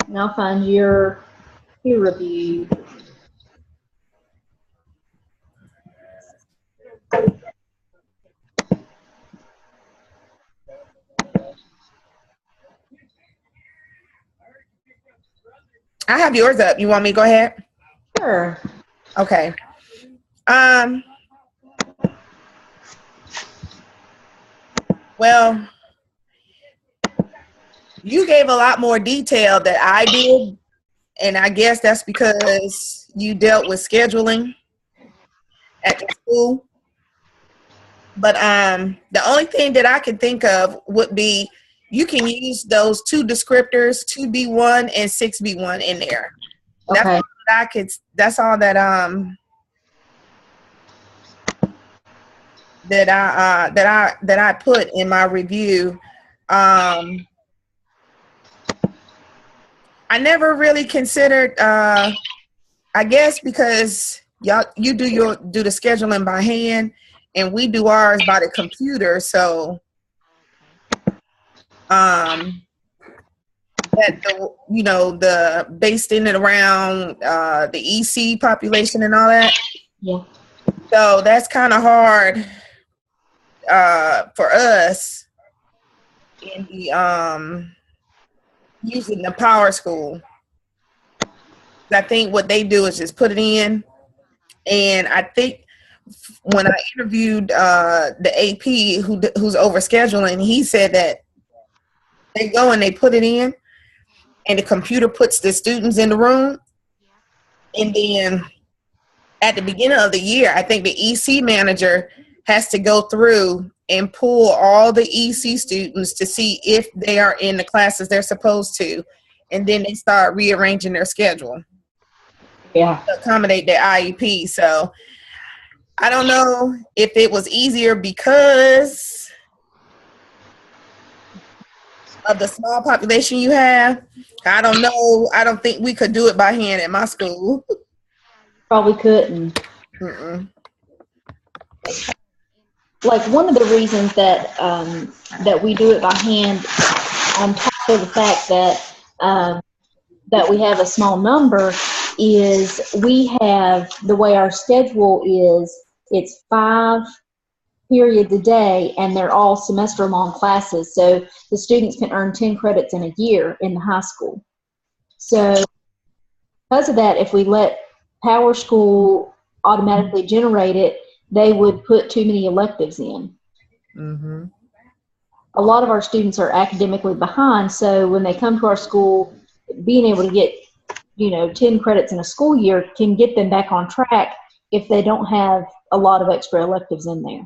Now find your peer review. I have yours up. You want me to go ahead? Sure. Okay. Well, you gave a lot more detail than I did, and I guess that's because you dealt with scheduling at the school. But the only thing that I can think of would be you can use those two descriptors, 2B1 and 6B1 in there. That's Okay. all that I could. That's all that I put in my review. I never really considered. I guess because you do the scheduling by hand, and we do ours by the computer. So, that the based in and around the EC population and all that. Yeah. So that's kind of hard for us in the using the Power School. I think what they do is just put it in, and I think when I interviewed the AP who's over scheduling, he said that they go and they put it in, and the computer puts the students in the room, and then at the beginning of the year, I think the EC manager has to go through and pull all the EC students to see if they are in the classes they're supposed to, and then they start rearranging their schedule. Yeah. To accommodate their IEP. So I don't know if it was easier because of the small population you have. I don't know. I don't think we could do it by hand at my school. Probably couldn't. Mm-mm. Like one of the reasons that that we do it by hand, on top of the fact that that we have a small number, is we have the way our schedule is. It's 5 periods a day, and they're all semester-long classes. So the students can earn 10 credits in a year in the high school. So because of that, if we let Power School automatically generate it, they would put too many electives in. Mm-hmm. A lot of our students are academically behind, so when they come to our school, being able to get 10 credits in a school year can get them back on track if they don't have a lot of extra electives in there.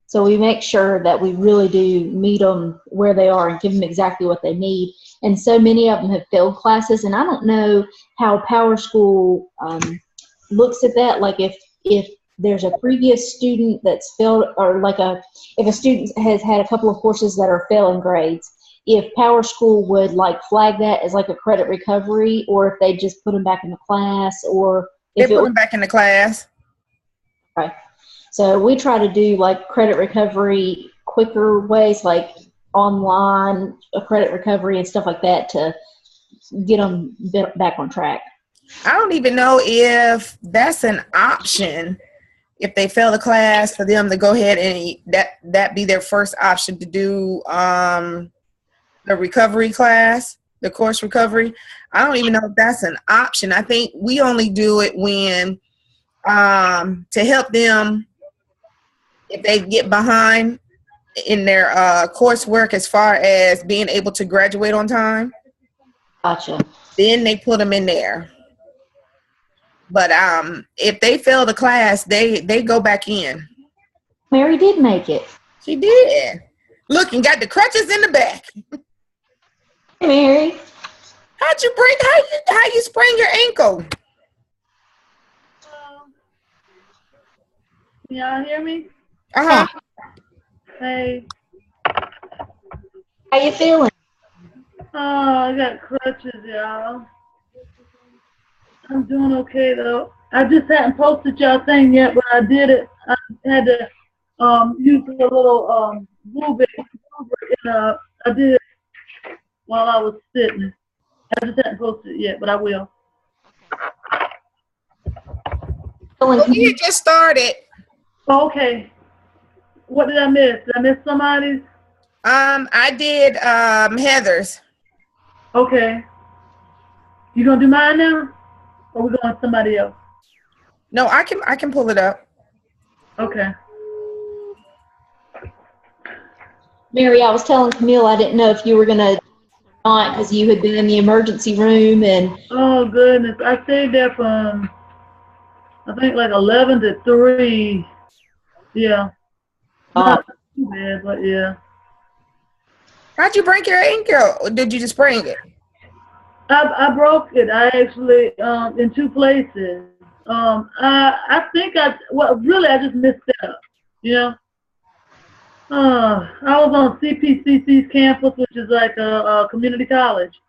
So we make sure that we really do meet them where they are and give them exactly what they need. And so many of them have failed classes, and I don't know how Power School looks at that. Like if there's a previous student that's failed, or if a student has had a couple of courses that are failing grades, if Power School would flag that as a credit recovery, or if they just put them back in the class, or if they put them back in the class. Right. So we try to do credit recovery quicker ways, like online credit recovery and stuff like that, to get them back on track. I don't even know if that's an option. If they fail the class, for them to go ahead and that be their first option to do the recovery class, the course recovery. I don't even know if that's an option. I think we only do it when to help them if they get behind in their coursework as far as being able to graduate on time. Gotcha. Then they put them in there. But if they fail the class, they go back in. Mary did make it. She did. Look, and got the crutches in the back. Hey, Mary. How you sprain your ankle? Can y'all hear me? Uh-huh. Hey. How you feeling? Oh, I got crutches, y'all. I'm doing okay, though. I just hadn't posted y'all thing yet, but I did it. I had to use a little rubric, and I did it while I was sitting. I just haven't posted it yet, but I will. Well, we had just started. Oh, okay. What did I miss? Did I miss somebody's? I did Heather's. Okay. You gonna do mine now? Or we going to somebody else? No, I can pull it up. Okay. Mary, I was telling Camille I didn't know if you were gonna not because you had been in the emergency room and. Oh goodness, I stayed there from I think like 11 to 3. Yeah. Not too bad, but yeah. How'd you break your ankle? Or did you just sprain it? I broke it. I actually in 2 places. I think really I just missed up. You know. I was on CPCC's campus, which is like a community college,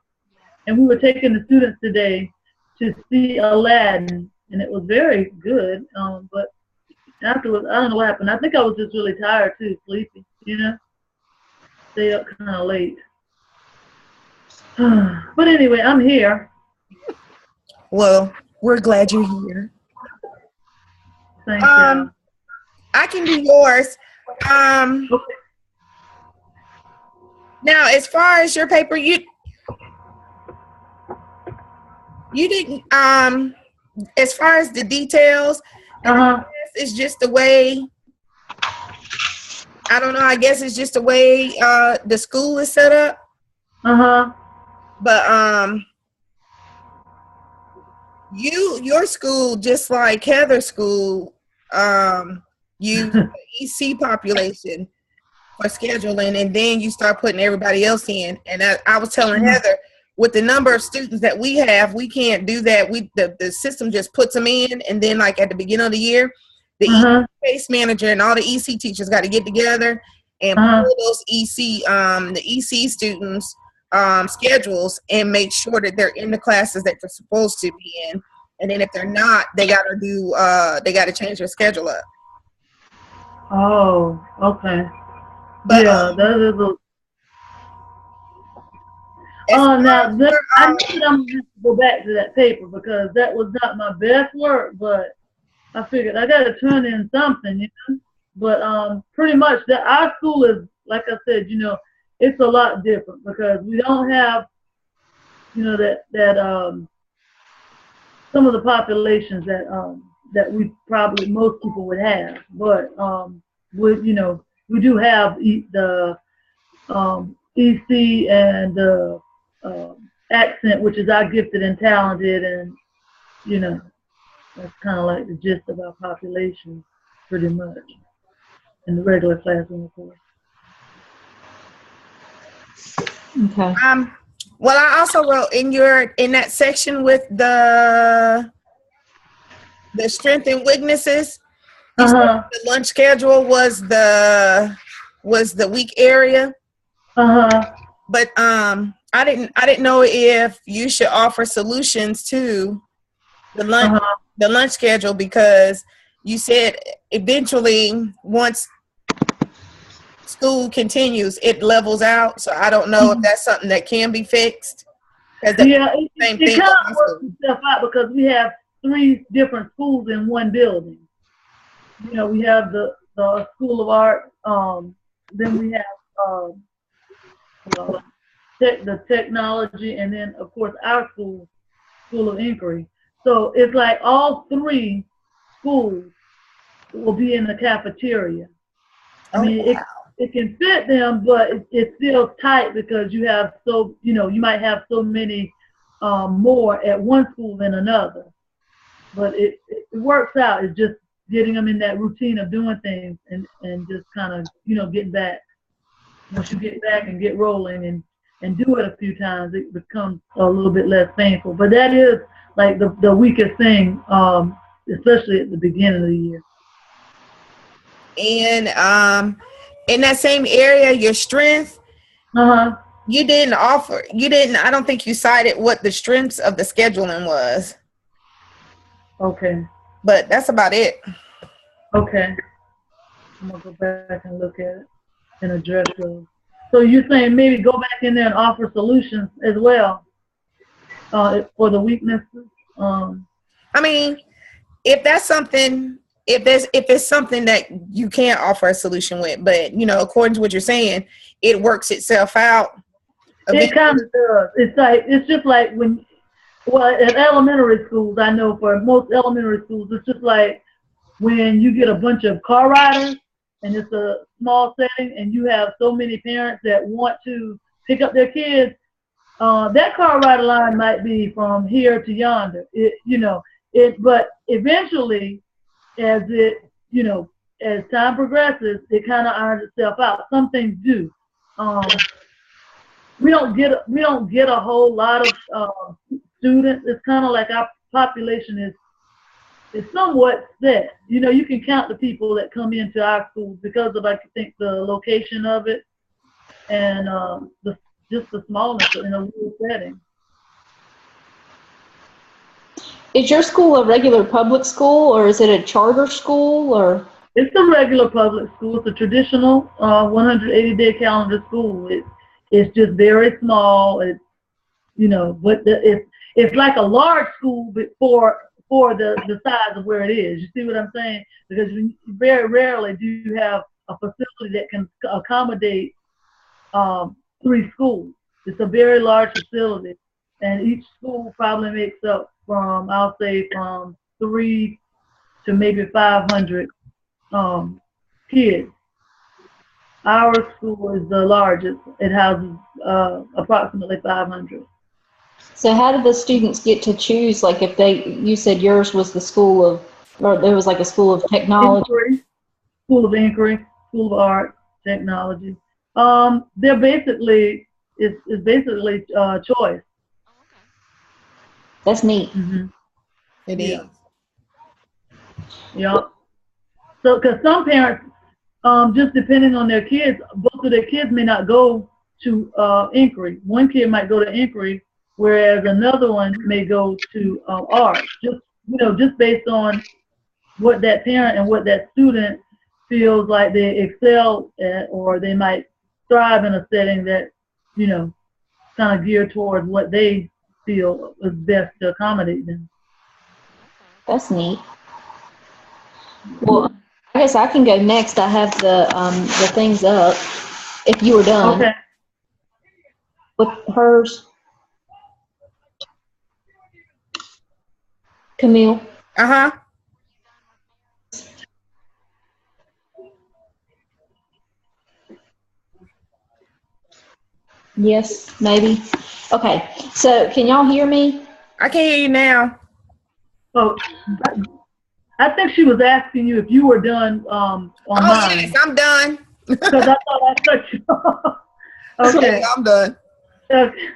and we were taking the students today to see Aladdin, and it was very good. But afterwards, I don't know what happened. I think I was just really tired too, sleepy. You know, stayed up kind of late. But anyway, I'm here. Well, we're glad you're here. Thank you. I can do yours. Okay. Now, as far as your paper, you didn't as far as the details, it's just the way. I don't know. I guess it's just the way the school is set up. But your school, just like Heather's school, use EC population for scheduling, and then you start putting everybody else in. And I was telling Heather, with the number of students that we have, we can't do that. The system just puts them in, and then like at the beginning of the year, the EC space manager and all the EC teachers got to get together and pull those the EC students schedules and make sure that they're in the classes that they're supposed to be in. And then if they're not, they got to change their schedule up. Oh, okay. But, yeah, that is a. Oh, now I know that I'm going to have to go back to that paper because that was not my best work, but I figured I got to turn in something, you know. But pretty much our school is, like I said, you know, it's a lot different because we don't have, you know, that some of the populations that we probably most people would have, but we do have the EC and the accent, which is our gifted and talented, and you know that's kind of like the gist of our population, pretty much, in the regular classroom, of course. Okay. Well, I also wrote in that section with the strength and weaknesses. You said the lunch schedule was the weak area. But I didn't know if you should offer solutions to the lunch schedule, because you said eventually once school continues, it levels out. So I don't know if that's something that can be fixed. Yeah, it kind of works itself out because we have 3 different schools in one building. You know, we have the School of Art, then we have the technology, and then of course our School of Inquiry. So it's like all 3 schools will be in the cafeteria. I mean, it can fit them, but it's still tight because you have you might have so many more at one school than another. But it works out. It's just getting them in that routine of doing things and just kind of, getting back. Once you get back and get rolling and do it a few times, it becomes a little bit less painful. But that is like the weakest thing, especially at the beginning of the year. And in that same area, your strength, I don't think you cited what the strengths of the scheduling was. Okay. But that's about it. Okay. I'm going to go back and look at it and address those. So you're saying maybe go back in there and offer solutions as well? for the weaknesses. I mean, if that's something, if it's something that you can't offer a solution with, but you know, according to what you're saying, it works itself out. It kind of does. It's just like at elementary schools, I know for most elementary schools, it's just like when you get a bunch of car riders and it's a small setting and you have so many parents that want to pick up their kids, that car rider line might be from here to yonder. But eventually, as time progresses, it kind of irons itself out. Some things do. We don't get a whole lot of students. It's kind of like our population is somewhat set. You know, you can count the people that come into our schools because of, I think, the location of it and just the smallness in a rural setting. Is your school a regular public school, or is it a charter school, or? It's a regular public school. It's a traditional 180-day calendar school. It's just very small. It's, but it's like a large school, but for the size of where it is. You see what I'm saying? Because very rarely do you have a facility that can accommodate 3 schools. It's a very large facility, and each school probably makes up from 3 to maybe 500 kids. Our school is the largest. It houses approximately 500. So how did the students get to choose? Like, you said yours was the school of, or there was like a school of technology. School of Inquiry, School of Art, Technology. They're basically, it's basically choice. That's neat. Mm-hmm. It is. Yeah. So, because some parents, just depending on their kids, both of their kids may not go to Inquiry. One kid might go to Inquiry, whereas another one may go to art. Just based on what that parent and what that student feels like they excel at, or they might thrive in a setting that, kind of geared towards what they feel is best to accommodate them. That's neat. Well, I guess I can go next. I have the things up. If you were done. Okay. With hers. Camille. Uh-huh. Yes, maybe. Okay. So can y'all hear me? I can hear you now. Oh, I think she was asking you if you were done on mine. Yes, I'm done. Because I thought I cut you off. Okay. I'm done. Okay.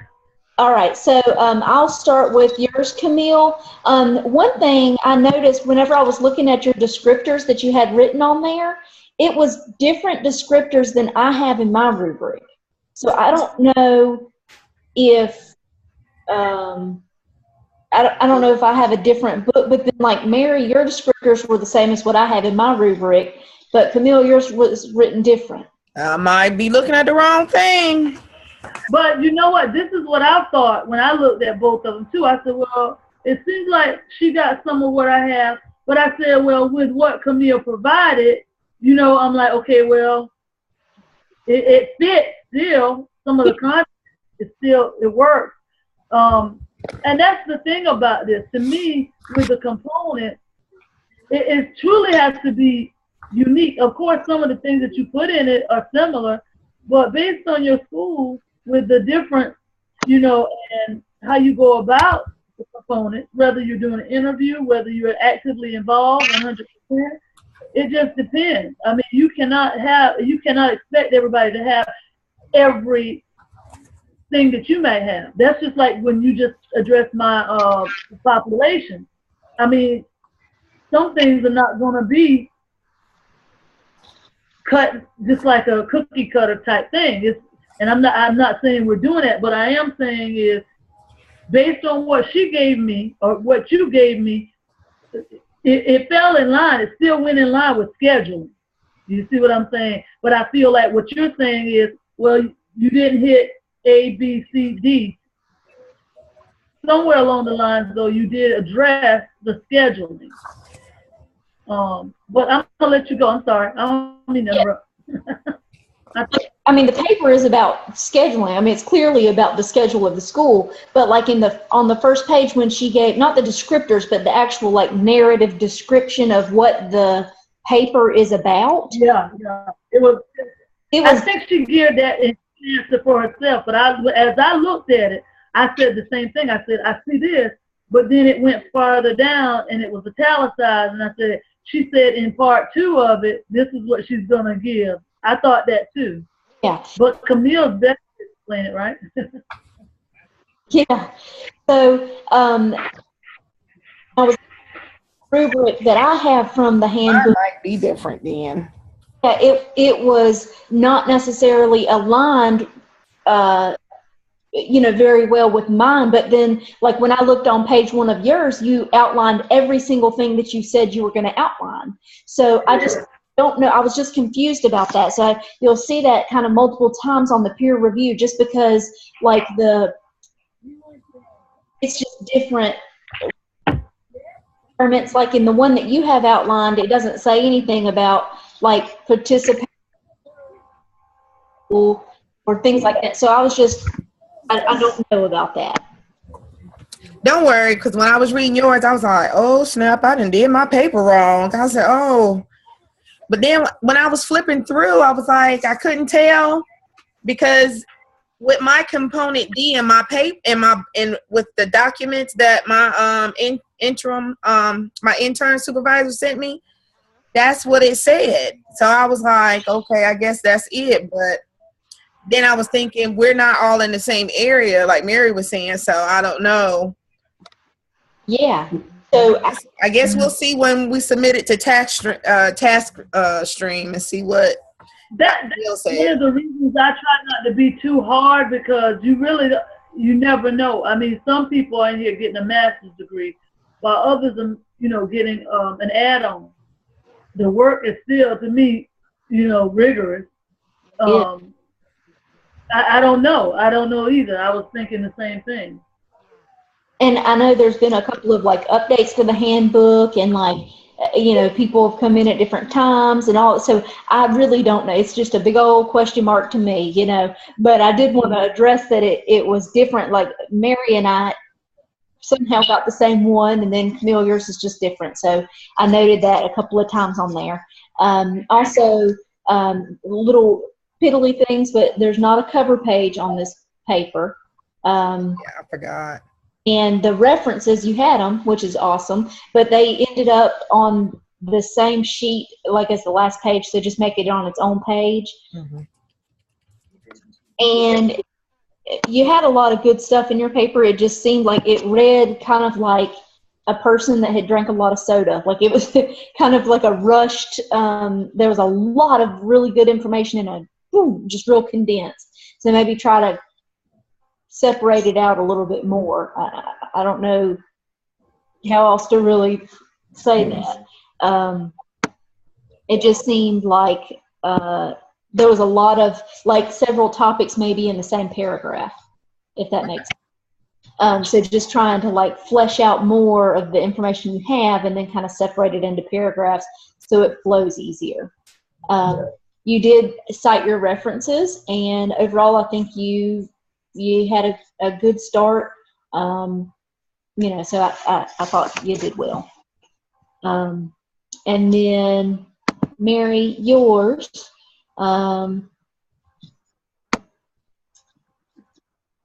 All right, so I'll start with yours, Camille. One thing I noticed whenever I was looking at your descriptors that you had written on there, it was different descriptors than I have in my rubric. So I don't know if, I don't know if I have a different book, but then like Mary, your descriptors were the same as what I have in my rubric, but Camille, yours was written different. I might be looking at the wrong thing. But you know what? This is what I thought when I looked at both of them too. I said, well, it seems like she got some of what I have. But I said, well, with what Camille provided, I'm like, okay, well, it fits still. Some of the content, it works. And that's the thing about this. To me, with the component, it truly has to be unique. Of course, some of the things that you put in it are similar, but based on your school, with the difference, and how you go about the component, whether you're doing an interview, whether you're actively involved 100%, it just depends. I mean, you cannot expect everybody to have every thing that you may have. That's just like when you just address my population. I mean, some things are not going to be cut just like a cookie cutter type thing. And I'm not saying we're doing that, but I am saying is based on what she gave me or what you gave me, it fell in line. It still went in line with scheduling. You see what I'm saying? But I feel like what you're saying is, well, you didn't hit A, B, C, D. somewhere along the lines, though, you did address the scheduling. But I'm gonna let you go. I'm sorry. I don't mean to interrupt. I mean, the paper is about scheduling. I mean, it's clearly about the schedule of the school, but like on the first page when she gave, not the descriptors, but the actual like narrative description of what the paper is about. Yeah. It was I think she geared that in answer for herself, but as I looked at it, I said the same thing. I said, I see this, but then it went farther down and it was italicized, and I said, she said in part 2 of it, this is what she's gonna give. I thought that too. Yeah. But Camille's best to explain it, right? Yeah. So I was rubric that I have from the handbook. Might be different then. Yeah, it was not necessarily aligned, very well with mine. But then, like when I looked on page 1 of yours, you outlined every single thing that you said you were going to outline. So I just don't know. I was just confused about that. So you'll see that kind of multiple times on the peer review, just because like it's just different. It's like in the one that you have outlined, it doesn't say anything about like participation or things like that. So I was just, I don't know about that. Don't worry, because when I was reading yours, I was like, oh, snap, I done did my paper wrong. I said, oh. But then when I was flipping through, I was like, I couldn't tell, because with my component D in my paper and with the documents that my my intern supervisor sent me, that's what it said. So I was like, okay, I guess that's it. But then I was thinking, we're not all in the same area, like Mary was saying, so I don't know. Yeah. So I guess we'll see when we submit it to task stream and see what that's one of the reasons I try not to be too hard, because you never know. I mean, some people are in here getting a master's degree, while others are, getting an add-on. The work is still, to me, rigorous. I don't know. I don't know either. I was thinking the same thing. And I know there's been a couple of like updates to the handbook, and like, people have come in at different times and all. So I really don't know. It's just a big old question mark to me, but I did want to address that it was different. Like Mary and I somehow got the same one, and then Camille, yours is just different. So I noted that a couple of times on there. Also, little piddly things, but there's not a cover page on this paper. Yeah, I forgot. And the references, you had them, which is awesome, but they ended up on the same sheet like as the last page, so just make it on its own page. Mm-hmm. And you had a lot of good stuff in your paper. It just seemed like it read kind of like a person that had drank a lot of soda. Like it was kind of like a rushed, there was a lot of really good information in just real condensed. So maybe try to separate it out a little bit more. I don't know how else to really say that. It just seemed like there was a lot of, like, several topics maybe in the same paragraph, if that makes sense. So just trying to like flesh out more of the information you have and then kind of separate it into paragraphs so it flows easier. You did cite your references, and overall I think you had a good start. So I thought you did well. And then Mary, yours.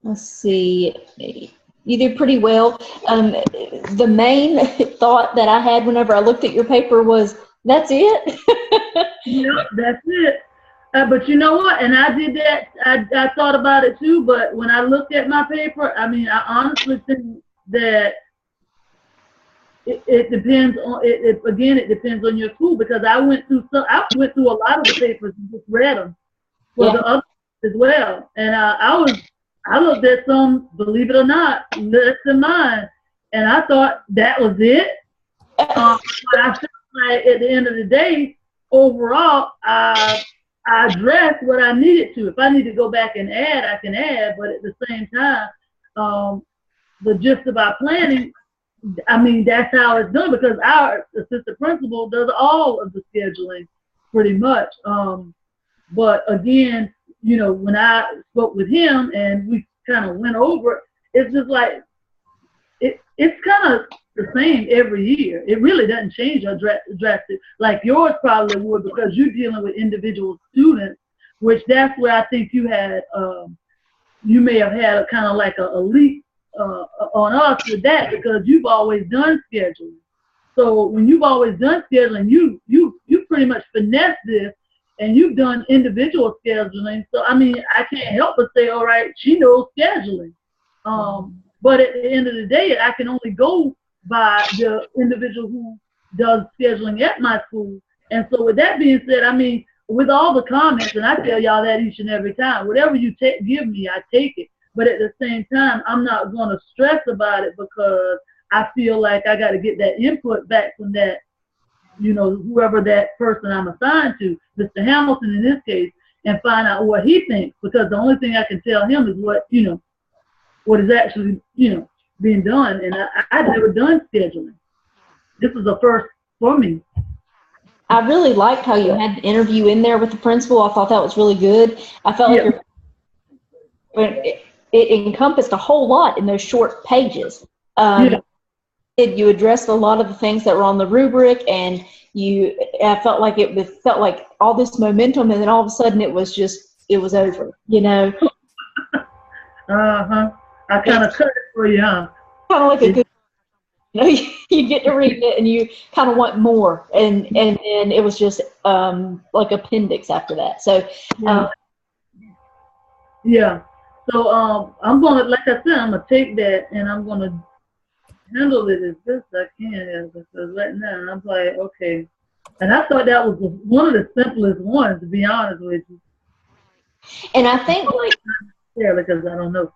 Let's see. You did pretty well. The main thought that I had whenever I looked at your paper was, that's it? Yep, that's it. But you know what? And I did that. I thought about it too. But when I looked at my paper, I mean, I honestly think that it depends on it. Again, it depends on your school, because I went through a lot of the papers and just read them for the others as well. And I looked at some, believe it or not, less than mine, and I thought that was it. But I feel like at the end of the day, overall, I addressed what I needed to. If I need to go back and add, I can add. But at the same time, the gist of our planning, I mean, that's how it's done because our assistant principal does all of the scheduling pretty much. But again, you know, when I spoke with him and we kind of went over it, it's just like, it's kind of the same every year. It really doesn't change or drastic like yours probably would because you're dealing with individual students, which that's where I think you had, you may have had a kind of like a leap on us with that because you've always done scheduling. So when you've always done scheduling, you pretty much finesse this and you've done individual scheduling. So, I mean, I can't help but say, all right, she knows scheduling. But at the end of the day, I can only go by the individual who does scheduling at my school. And so with that being said, I mean, with all the comments, and I tell y'all that each and every time, whatever you give me, I take it. But at the same time, I'm not going to stress about it because I feel like I got to get that input back from that, you know, whoever that person I'm assigned to, Mr. Hamilton in this case, and find out what he thinks. Because the only thing I can tell him is what, you know, what is actually, you know, being done. And I've never done scheduling. This is a first for me. I really liked how you had the interview in there with the principal. I thought that was really good. I felt like it encompassed a whole lot in those short pages. You addressed a lot of the things that were on the rubric, and I felt like felt like all this momentum, and then all of a sudden it was over, you know. I kind of cut it for you, huh? Kind of like a good, you know, you get to read it and you kind of want more, and then it was just like appendix after that. So yeah. So I'm gonna, like I said, I'm gonna take that and I'm gonna handle it as best I can because right now I'm like, okay. And I thought that was one of the simplest ones, to be honest with you. And I think because I don't know.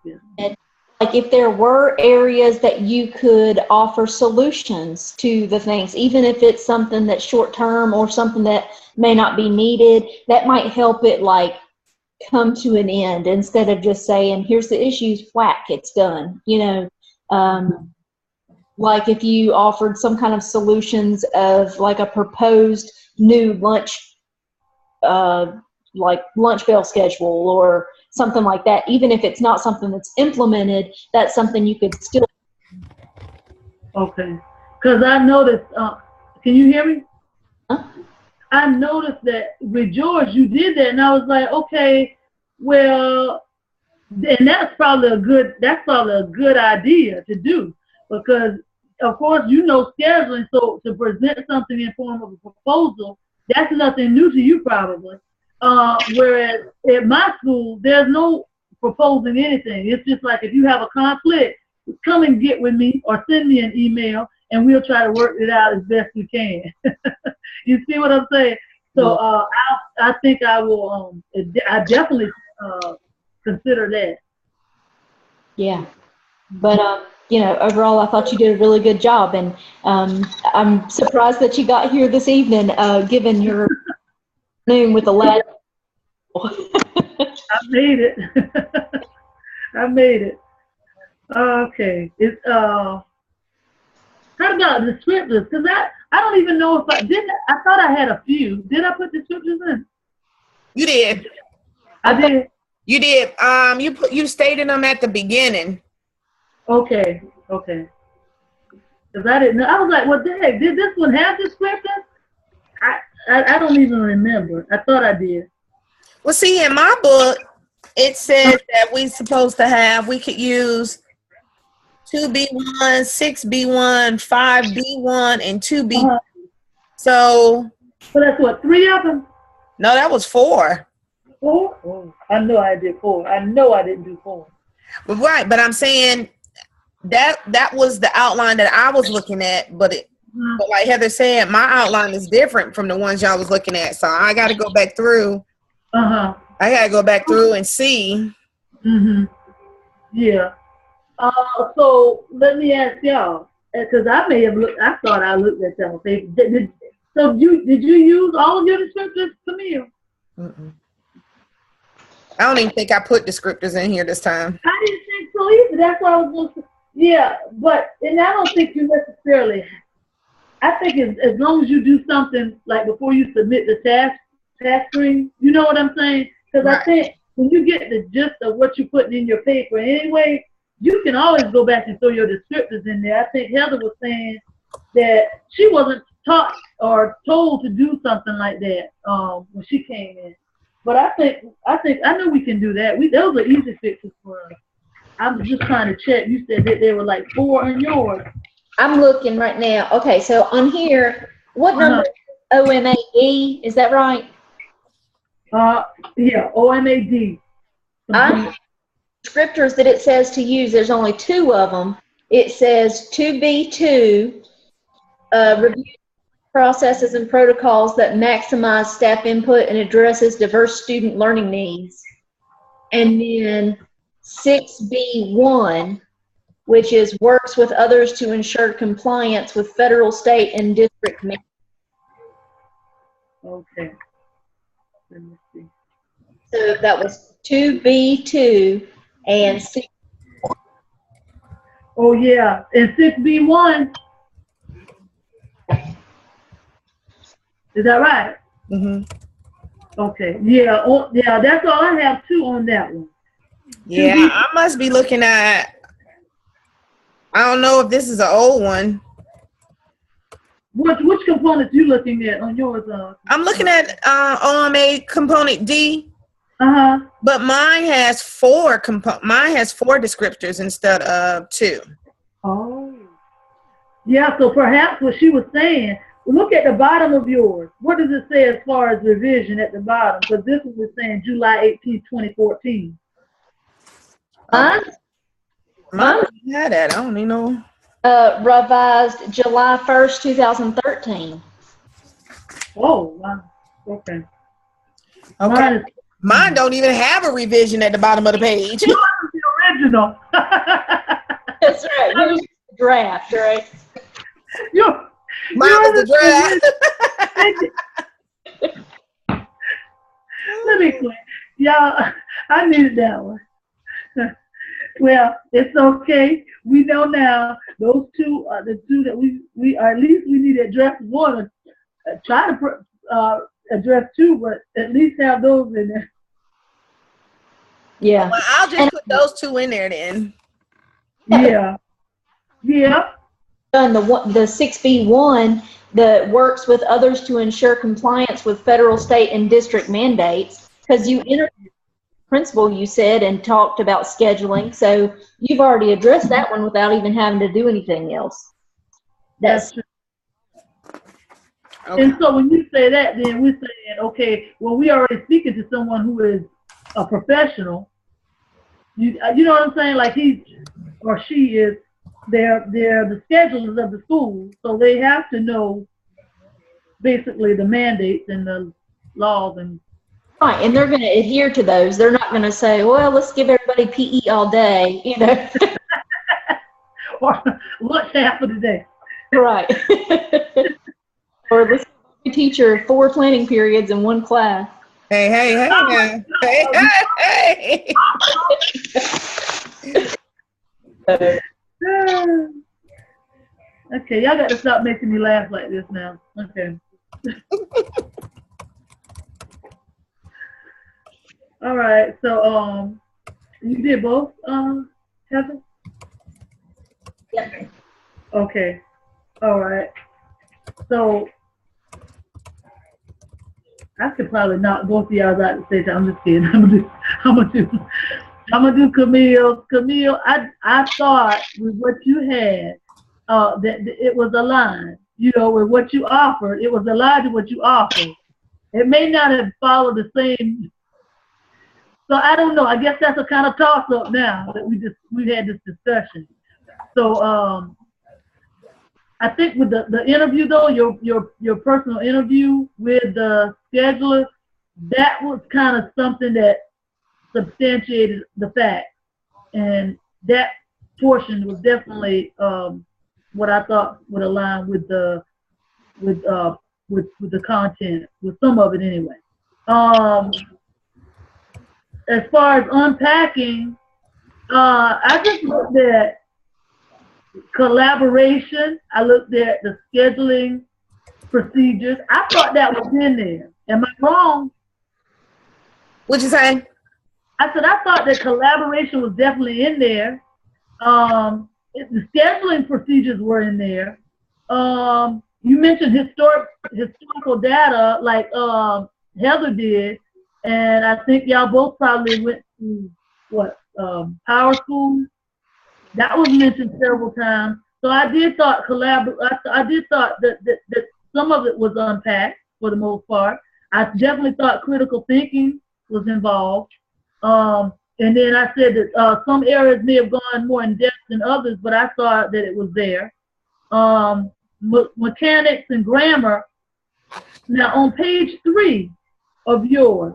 Like if there were areas that you could offer solutions to the things, even if it's something that's short term or something that may not be needed, that might help it like come to an end instead of just saying, here's the issues, whack, it's done. You know, like if you offered some kind of solutions of like a proposed new lunch, like lunch bell schedule or something like that, even if it's not something that's implemented, that's something you could still. Okay. Because I noticed, can you hear me? Huh? I noticed that with George, you did that, and I was like, okay, well, and that's probably a good idea to do because, of course, you know scheduling, so to present something in form of a proposal, that's nothing new to you probably. Whereas at my school, there's no proposing anything. It's just like if you have a conflict, come and get with me or send me an email and we'll try to work it out as best we can. You see what I'm saying? So I think I will, I definitely consider that. Yeah. But, you know, overall, I thought you did a really good job. And I'm surprised that you got here this evening, given your noon with the lad. I made it. I made it. Okay. It's how about descriptors? Because I don't even know if I thought I had a few. Did I put descriptors in? You did. I did. You did. You stated them at the beginning. Okay. Because I didn't know. I was like, what the heck? Did this one have descriptors? I don't even remember. I thought I did. Well, see, in my book, it says that we could use 2B1, 6B1, 5B1, and 2B. So that's what, 3 of them? No, that was 4. 4? Oh, I know I did 4. I know I didn't do 4. But right, but I'm saying that was the outline that I was looking at, but like Heather said, my outline is different from the ones y'all was looking at. So I got to go back through. I got to go back through and see. Yeah. So let me ask y'all, because I may have looked. I thought I looked at y'all. So did you use all of your descriptors, Camille? I don't even think I put descriptors in here this time. I didn't think so either. That's why I was Yeah, but and I don't think you necessarily. I think as long as you do something like before you submit the task screen, you know what I'm saying? Because I Right. think when you get the gist of what you're putting in your paper anyway, you can always go back and throw your descriptors in there. I think Heather was saying that she wasn't taught or told to do something like that when she came in. But I know we can do that. Those are easy fixes for us. I'm just trying to check. You said that there were like 4 on yours. I'm looking right now. Okay, so on here, what number? OMAD, is that right? Yeah, OMAD. Descriptors that it says to use, there's only 2 of them. It says 2B2, review processes and protocols that maximize staff input and addresses diverse student learning needs. And then 6B1, which is works with others to ensure compliance with federal, state, and district mandates. Okay. Let me see. So that was 2B2 and 6. Oh yeah, and 6B1. Is that right? Mm-hmm. Okay. Yeah. Oh, yeah. That's all I have too on that one. Yeah, I must be looking at. I don't know if this is an old one. Which components you looking at on yours? I'm looking at OMA component D. But mine has 4 descriptors instead of 2. Oh. Yeah. So perhaps what she was saying. Look at the bottom of yours. What does it say as far as revision at the bottom? Because this one was saying July 18, 2014. Mine had that. I don't even know. Revised July 1st, 2013. Oh, wow. Okay. Okay. Mine don't even have a revision at the bottom of the page. Yours is the original. That's right. Yours is the draft, right? Mine was the draft. Let me quit. Y'all, I needed that one. Well, it's okay. We know now those 2 are the 2 that we at least we need to address one. Try to address 2, but at least have those in there. Yeah. Well, I'll just put those 2 in there then. Yeah. Yeah. And the 6B1 that works with others to ensure compliance with federal, state, and district mandates, because you interviewed the principal, you said, and talked about scheduling, so you've already addressed that one without even having to do anything else. That's true. Okay. And so when you say that, then we're saying, okay, well, we already speaking to someone who is a professional. You know what I'm saying? Like he or she is, they're the schedulers of the school, so they have to know basically the mandates and the laws and. Right, and they're going to adhere to those. They're not going to say, well, let's give everybody PE all day, you know. Or lunch half of the day. Right. Or let's give every teacher 4 planning periods in 1 class. Hey. Okay, y'all got to stop making me laugh like this now. Okay. All right, so you did both, Heather? Yep. Okay. All right. So I could probably knock both of y'all out at the same time. I'm just kidding. I'm gonna do Camille. Camille, I thought with what you had, that it was aligned. You know, with what you offered, it was aligned to what you offered. It may not have followed the same. So I don't know. I guess that's a kind of toss up now that we had this discussion. So I think with the interview though, your personal interview with the scheduler, that was kind of something that substantiated the fact, and that portion was definitely what I thought would align with the content, with some of it anyway. As far as unpacking, I just looked at Collaboration. I looked at the scheduling procedures. I thought that was in there. Am I wrong? What'd you say? I said I thought that collaboration was definitely in there. The scheduling procedures were in there. You mentioned historical data, like Heather did, and I think y'all both probably went to Power School. That was mentioned several times. So I did thought I did thought that some of it was unpacked for the most part. I definitely thought critical thinking was involved. And then I said that some areas may have gone more in depth than others, but I thought that it was there. Mechanics and grammar. Now on page 3 of yours,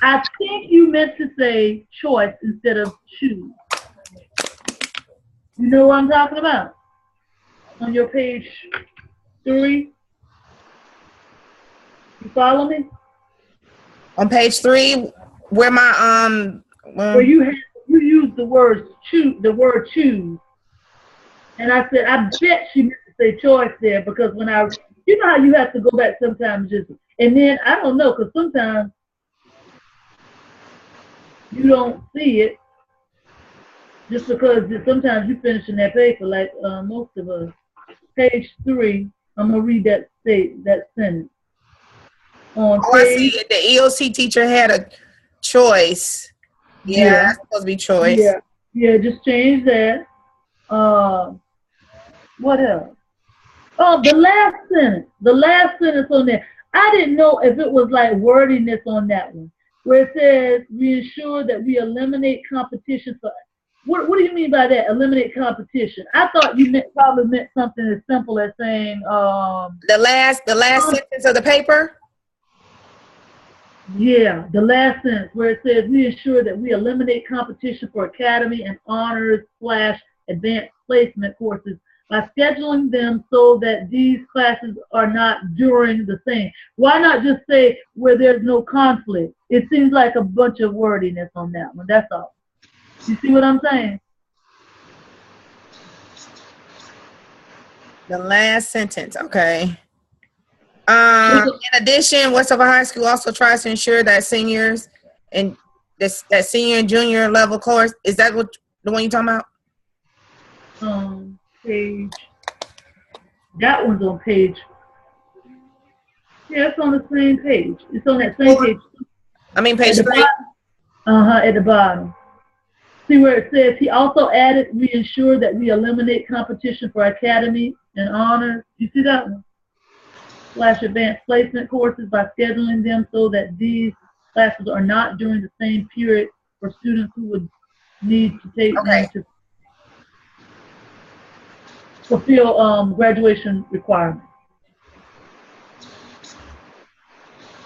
I think you meant to say choice instead of choose. You know what I'm talking about? On your page 3? You follow me? On page 3, where my where you used the word choose, and I said I bet she meant to say choice there, because when you know how you have to go back sometimes and then I don't know, because sometimes you don't see it just because sometimes you finish in that paper like most of us. Page 3, I'm gonna read that sentence. I see it. The EOC teacher had a choice. Yeah, that's supposed to be choice. Yeah, just change that. What else? Oh, the last sentence on there. I didn't know if it was like wordiness on that one, where it says we ensure that we eliminate competition for. What do you mean by that? Eliminate competition? I thought you probably meant something as simple as saying the last sentence of the paper. Yeah, the last sentence where it says we ensure that we eliminate competition for academy and honors / advanced placement courses by scheduling them so that these classes are not during the same. Why not just say where there's no conflict? It seems like a bunch of wordiness on that one. That's all. You see what I'm saying? The last sentence, okay. In addition, Westover High School also tries to ensure that seniors and that senior and junior level course, is that the one you're talking about? Page. That one's on page. Yeah, it's on the same page. It's on that same page. I mean, page 3. At the bottom. See where it says he also added, we ensure that we eliminate competition for academy and honors. You see that one? / advanced placement courses by scheduling them so that these classes are not during the same period for students who would need to take them to fulfill graduation requirements.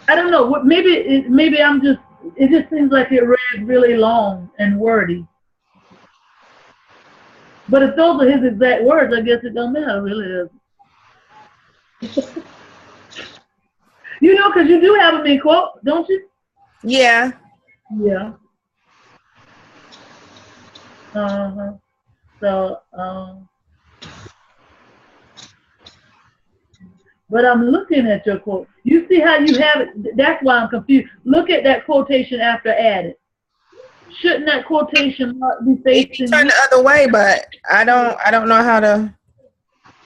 I don't know. Maybe it just seems like it read really long and wordy. But if those are his exact words, I guess it don't matter, really. You know, because you do have them in quote, don't you? Yeah. Yeah. So, but I'm looking at your quote. You see how you have it? That's why I'm confused. Look at that quotation after added. Shouldn't that quotation mark be facing? It turn the other way, but I don't know how to.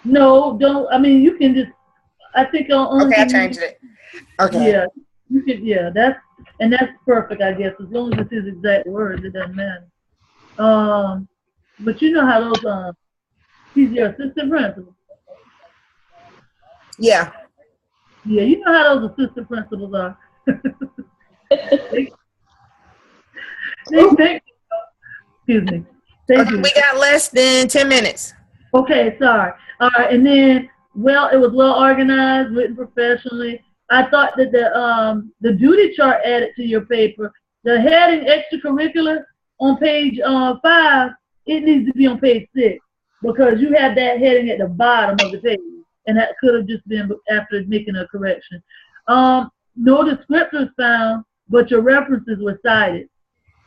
No, don't. I mean, you can just. I think on. Okay, I changed it. Okay. Yeah, you can. Yeah, that's perfect. I guess as long as it's his exact words, it doesn't matter. But you know how those. He's your assistant principal. Yeah. Yeah, you know how those assistant principals are. Excuse me. Thank you. We got less than 10 minutes. Okay, sorry. All right, and then, it was well organized, written professionally. I thought that the duty chart added to your paper, the heading extracurricular on page 5, it needs to be on page 6 because you have that heading at the bottom of the page, and that could have just been after making a correction. No descriptors found, but your references were cited.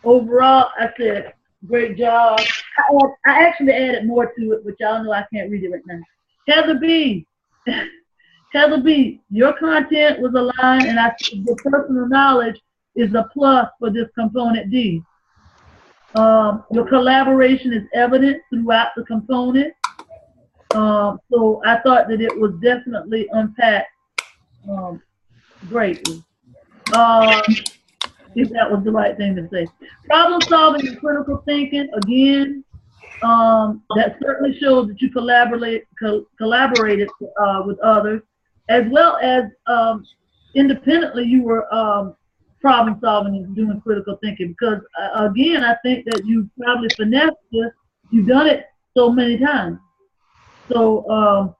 Overall, I said Great job. I actually added more to it, but y'all know I can't read it right now. Heather B. Heather B, your content was aligned, and I think the personal knowledge is a plus for this component D. Your collaboration is evident throughout the component. So I thought that it was definitely unpacked greatly. If that was the right thing to say. Problem solving and critical thinking, again, that certainly shows that you collaborated with others, as well as independently you were problem solving and doing critical thinking. Because again, I think that you probably finessed this. You've done it so many times. So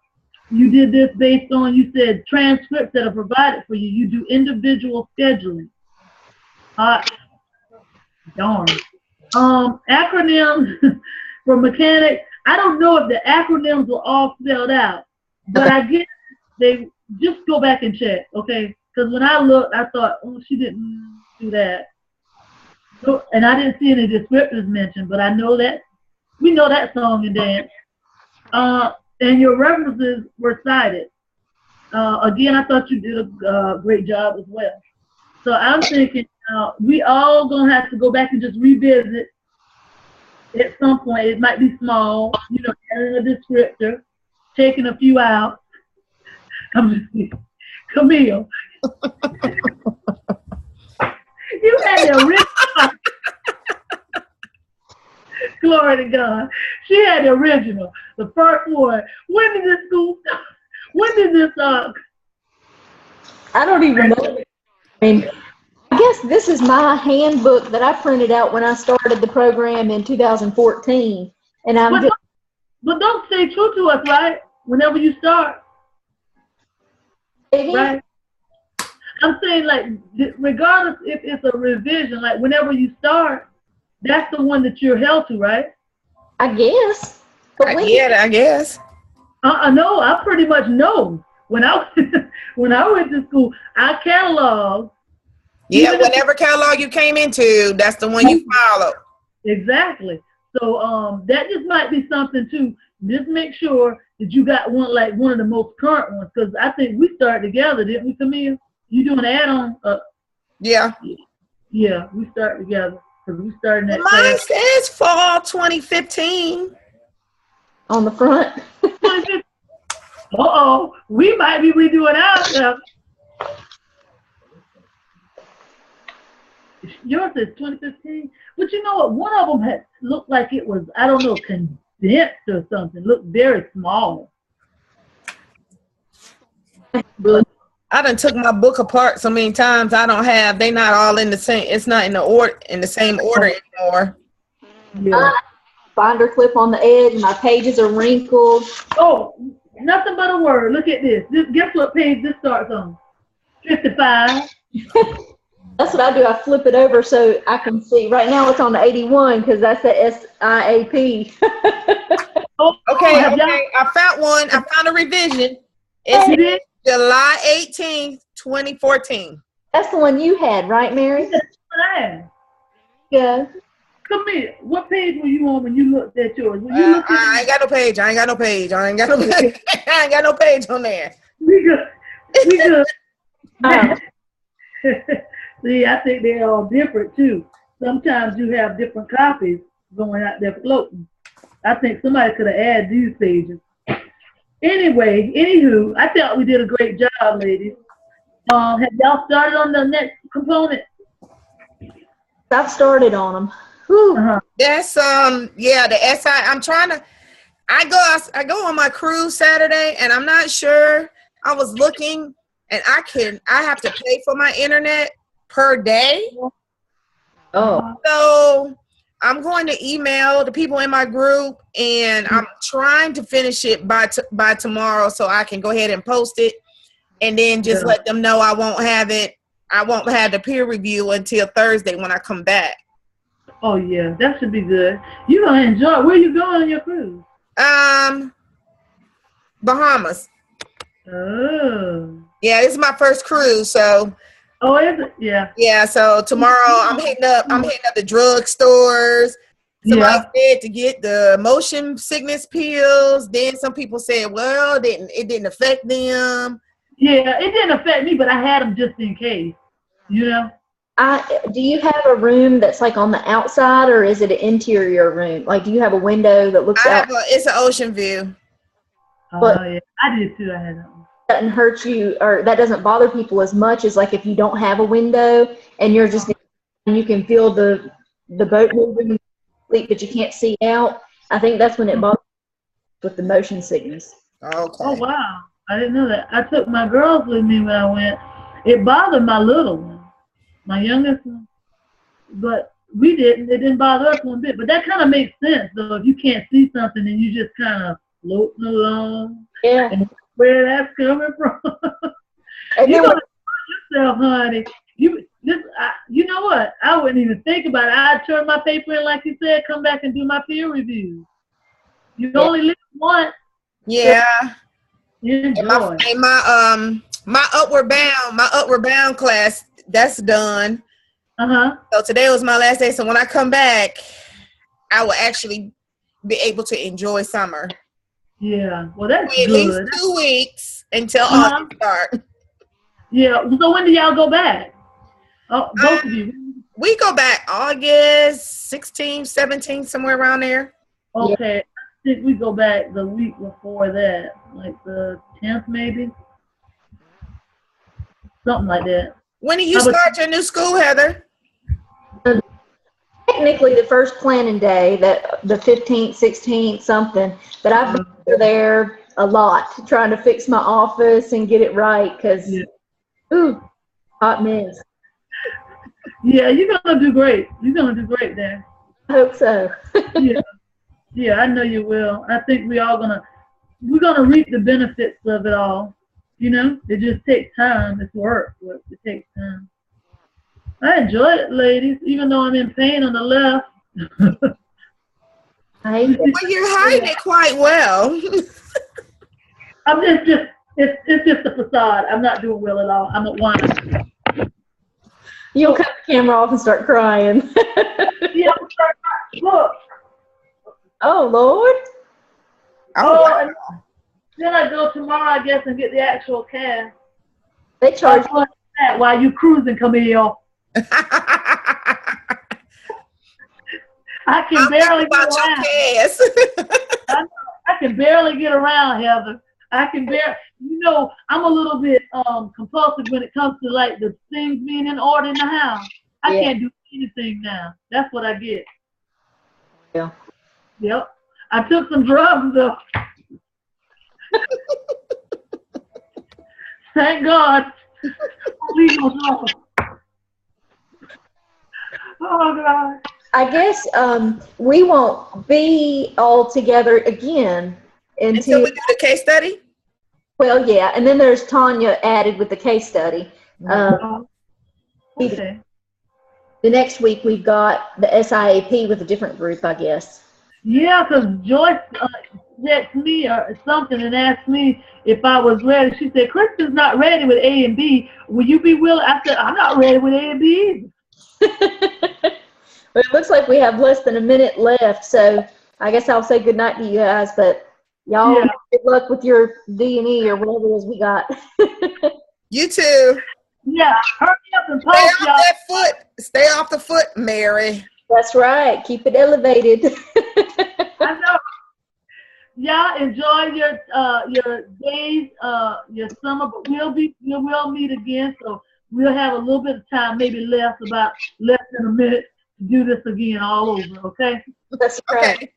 you did this based on, you said, transcripts that are provided for you. You do individual scheduling. Darn. Acronyms for mechanics. I don't know if the acronyms were all spelled out, but I guess they just go back and check, okay? Because when I looked, I thought, oh, she didn't do that. So, and I didn't see any descriptors mentioned, but I know that we know that song and dance. And your references were cited. Again, I thought you did a great job as well. So I'm thinking we all gonna have to go back and just revisit at some point. It might be small, you know, adding a descriptor, taking a few out. I'm just kidding. Camille, you had the original. Glory to God. She had the original, the first one. When did this school start? When did this start? I don't even know. I mean, I guess this is my handbook that I printed out when I started the program in 2014. And but don't stay true to us, right? Whenever you start. Right? I'm saying, like, regardless if it's a revision, like whenever you start, that's the one that you're held to, right? I guess. I guess. No, I pretty much know. When I went to school, I cataloged. Yeah, whatever catalog you came into, that's the one you follow. Exactly. So that just might be something too. Just make sure that you got one of the most current ones, because I think we started together, didn't we, Camille? You doing an add-on? Yeah. Yeah, we started together because we started that. Mine says fall 2015 on the front. We might be redoing ourselves. Yours is 2015, but you know what? One of them had looked like it was, I don't know, condensed or something. Looked very small. I done took my book apart so many times. They not all in the same. It's not in the same order anymore. Yeah. Binder clip on the edge. My pages are wrinkled. Oh, nothing but a word. Look at this. Guess what page this starts on? 55. That's what I do. I flip it over so I can see. Right now it's on the 81 because that's the SIAP. Okay. I found one. I found a revision. It's July 18th, 2014. That's the one you had, right, Mary? Yeah. Come here. What page were you on when you looked at yours? I ain't got no page. I ain't got no page on there. We good. See, I think they're all different too. Sometimes you have different copies going out there floating. I think somebody could have added these pages. Anyway, anywho, I thought we did a great job, ladies. Have y'all started on the next component? I've started on them. That's the SI. I'm trying to. I go on my cruise Saturday, and I'm not sure. I was looking, and I have to pay for my internet per day. Oh. So I'm going to email the people in my group, and I'm trying to finish it by tomorrow so I can go ahead and post it, and then just let them know I won't have the peer review until Thursday when I come back. Oh yeah, that should be good. You're gonna enjoy. Where you going on your cruise? Bahamas. Oh. Yeah, this is my first cruise, so. Oh, is it? Yeah. Yeah, so tomorrow I'm hitting up the drugstores, Somebody Yeah. said to get the motion sickness pills. Then some people said, well, it didn't affect them. Yeah, it didn't affect me, but I had them just in case, you know? Do you have a room that's like on the outside, or is it an interior room? Like, do you have a window that looks out? It's an ocean view. But Yeah, I did too. I had them. doesn't hurt you, or that doesn't bother people as much as like if you don't have a window and you're just, and you can feel the boat moving, but you can't see out. I think that's when it bothers with the motion sickness. Okay. Oh, wow. I didn't know that. I took my girls with me when I went. It bothered my little one, my youngest one, but we didn't. It didn't bother us one bit. But that kind of makes sense, though. If you can't see something and you just kind of floating along, Yeah. and where that's coming from, And you're then gonna hurt yourself, honey. You know what? I wouldn't even think about it. I'd turn my paper in, like you said, come back and do my peer review. You only live once. Yeah. Enjoy. And my Upward Bound class, that's done. So today was my last day. So when I come back, I will actually be able to enjoy summer. Yeah, well, that's at good. least 2 weeks until August start. Yeah, so when do y'all go back? Oh, both of you. We go back August 16th, 17th, somewhere around there. Okay, I think we go back the week before that, like the 10th maybe. Something like that. When do you start your new school, Heather? Technically the first planning day, that the 15th, 16th, something, but I've been there a lot trying to fix my office and get it right because, hot mess. Yeah, you're gonna do great. You're gonna do great there. I hope so. Yeah, I know you will. I think we're gonna reap the benefits of it all. You know, it just takes time. It's work, but it takes time. I enjoy it, ladies, even though I'm in pain on the left. Well, you're hiding it quite well. It's just a facade. I'm not doing well at all. I'm a whine. You'll cut the camera off and start crying. Yeah, I'm start crying. Look. Oh, Lord. Oh, and then I go tomorrow, I guess, and get the actual cast. They charge that while you cruising, Camille. I can barely get around. I can barely get around, Heather. I'm a little bit compulsive when it comes to like the things being in order in the house. I can't do anything now. That's what I get. Yeah. Yep. I took some drugs though. Thank God. Oh God. I guess we won't be all together again until we do the case study. Well, yeah, and then there's Tanya added with the case study. Okay. The next week we've got the SIAP with a different group, I guess. Yeah, because Joyce texted me or something and asked me if I was ready. She said, Kristen's not ready with A and B. Will you be willing? I said, I'm not ready with A and B either. Well, it looks like we have less than a minute left, so I guess I'll say goodnight to you guys, but y'all good luck with your D&E or whatever it is we got. You too. Yeah, hurry up and post, y'all. Stay off the foot, Mary. That's right. Keep it elevated. I know. Y'all enjoy your days, your summer, but we'll meet again, so we'll have a little bit of time, maybe less than a minute to do this again all over, okay? That's right. Okay.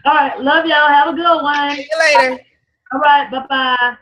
All right, love y'all. Have a good one. See you later. All right, bye-bye.